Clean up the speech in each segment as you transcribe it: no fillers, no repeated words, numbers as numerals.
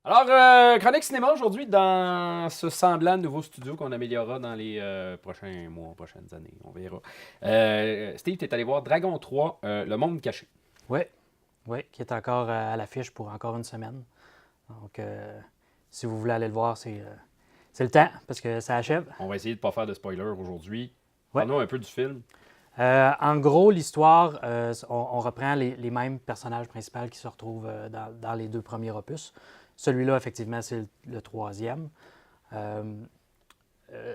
Alors, chronique cinéma aujourd'hui dans ce semblant nouveau studio qu'on améliorera dans les prochains mois, prochaines années. On verra. Steve, tu es allé voir Dragon 3, Le Monde Caché. Oui, oui, qui est encore à l'affiche pour encore une semaine. Donc, si vous voulez aller le voir, c'est le temps, parce que ça achève. On va essayer de ne pas faire de spoiler aujourd'hui. Ouais. Parlons un peu du film. En gros, l'histoire, on reprend les mêmes personnages principaux qui se retrouvent dans les deux premiers opus. Celui-là, effectivement, c'est le troisième. Euh,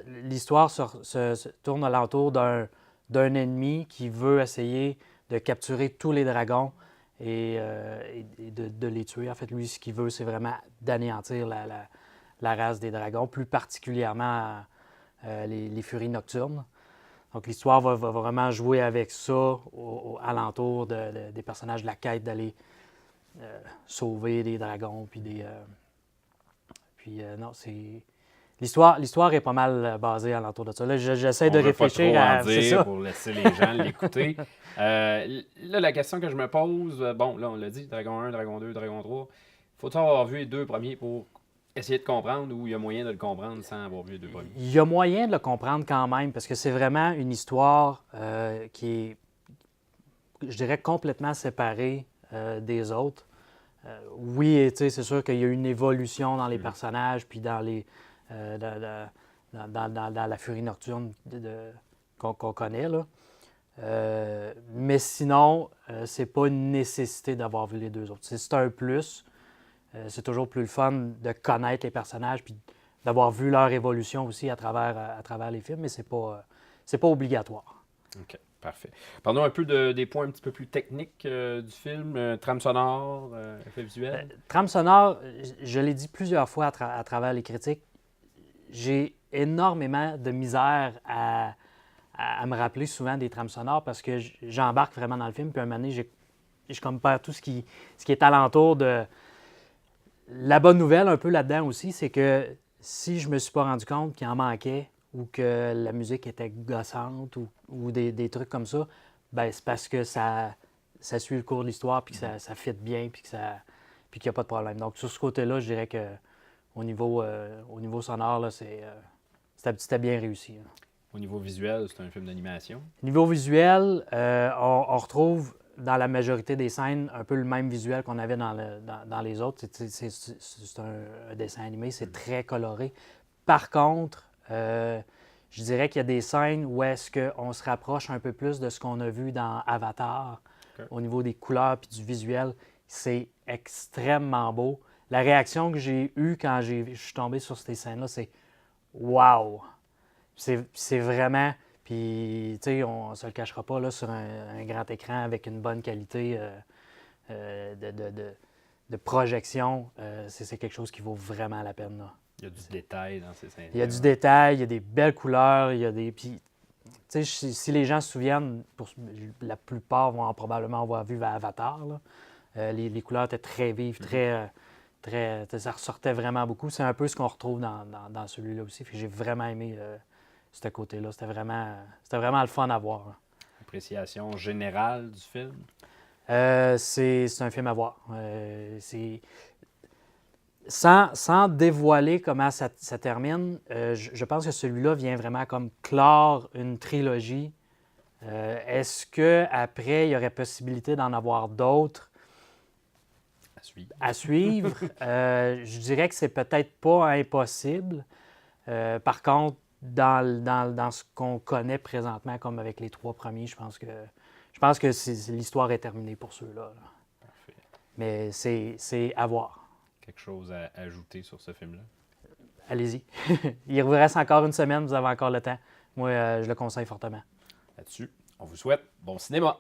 L'histoire se tourne alentour d'un ennemi qui veut essayer de capturer tous les dragons et de les tuer. En fait, lui, ce qu'il veut, c'est vraiment d'anéantir la race des dragons, plus particulièrement les furies nocturnes. Donc, l'histoire va vraiment jouer avec ça alentour des personnages de la quête d'aller sauver des dragons. Non, c'est. L'histoire est pas mal basée alentour de ça. Là, j'essaie On de ne veut pas réfléchir trop en à. C'est dire ça. pour laisser les gens l'écouter. Là, la question que je me pose, bon, là, on l'a dit, Dragon 1, Dragon 2, Dragon 3. Faut-il avoir vu les deux premiers pour essayer de comprendre ou il y a moyen de le comprendre sans avoir vu les deux premiers? Il y a moyen de le comprendre quand même parce que c'est vraiment une histoire qui est, je dirais, complètement séparée des autres. Oui, c'est sûr qu'il y a une évolution dans les personnages puis dans les dans la furie nocturne qu'on connaît là. Mais sinon, c'est pas une nécessité d'avoir vu les deux autres. C'est un plus. C'est toujours plus le fun de connaître les personnages puis d'avoir vu leur évolution aussi à travers les films, mais c'est pas obligatoire. OK, parfait. Parlons un peu des points un petit peu plus techniques du film. Trame sonore, effets visuels. Trame sonore, je l'ai dit plusieurs fois à travers les critiques, j'ai énormément de misère à me rappeler souvent des trames sonores parce que j'embarque vraiment dans le film, puis un moment donné, je compare tout ce qui est alentour de. La bonne nouvelle un peu là-dedans aussi, c'est que si je me suis pas rendu compte qu'il en manquait ou que la musique était gossante ou des trucs comme ça, ben c'est parce que ça suit le cours de l'histoire puis que ça fit bien puis qu'il n'y a pas de problème. Donc sur ce côté-là, je dirais que au niveau sonore, là, c'était bien réussi, là. Au niveau visuel, c'est un film d'animation. Niveau visuel, on retrouve dans la majorité des scènes un peu le même visuel qu'on avait dans les autres. C'est un dessin animé, c'est très coloré. Par contre, je dirais qu'il y a des scènes où est-ce qu'on se rapproche un peu plus de ce qu'on a vu dans Avatar OK. au niveau des couleurs puis du visuel. C'est extrêmement beau. La réaction que j'ai eue quand je suis tombé sur ces scènes-là, c'est wow! C'est vraiment. Puis, tu sais, on ne se le cachera pas, là, sur un grand écran avec une bonne qualité de projection, c'est quelque chose qui vaut vraiment la peine, là. Il y a du détail dans ces Il y a du scènes-là. détail, il y a des belles couleurs, il y a des. Puis, tu sais, si les gens se souviennent, la plupart vont probablement avoir vu Avatar, là. Les couleurs étaient très vives, ça ressortait vraiment beaucoup. C'est un peu ce qu'on retrouve dans celui-là aussi. Puis j'ai vraiment aimé ce côté-là. C'était vraiment le fun à voir, là. Appréciation générale du film. C'est un film à voir. Sans dévoiler comment ça termine, je pense que celui-là vient vraiment comme clore une trilogie. Est-ce qu'après, il y aurait possibilité d'en avoir d'autres À suivre. à suivre? Je dirais que c'est peut-être pas impossible. Par contre, dans ce qu'on connaît présentement, comme avec les trois premiers, je pense que l'histoire est terminée pour ceux-là, là. Parfait. Mais c'est à voir. Quelque chose à ajouter sur ce film-là? Allez-y. Il vous reste encore une semaine, vous avez encore le temps. Moi, je le conseille fortement. Là-dessus, on vous souhaite bon cinéma.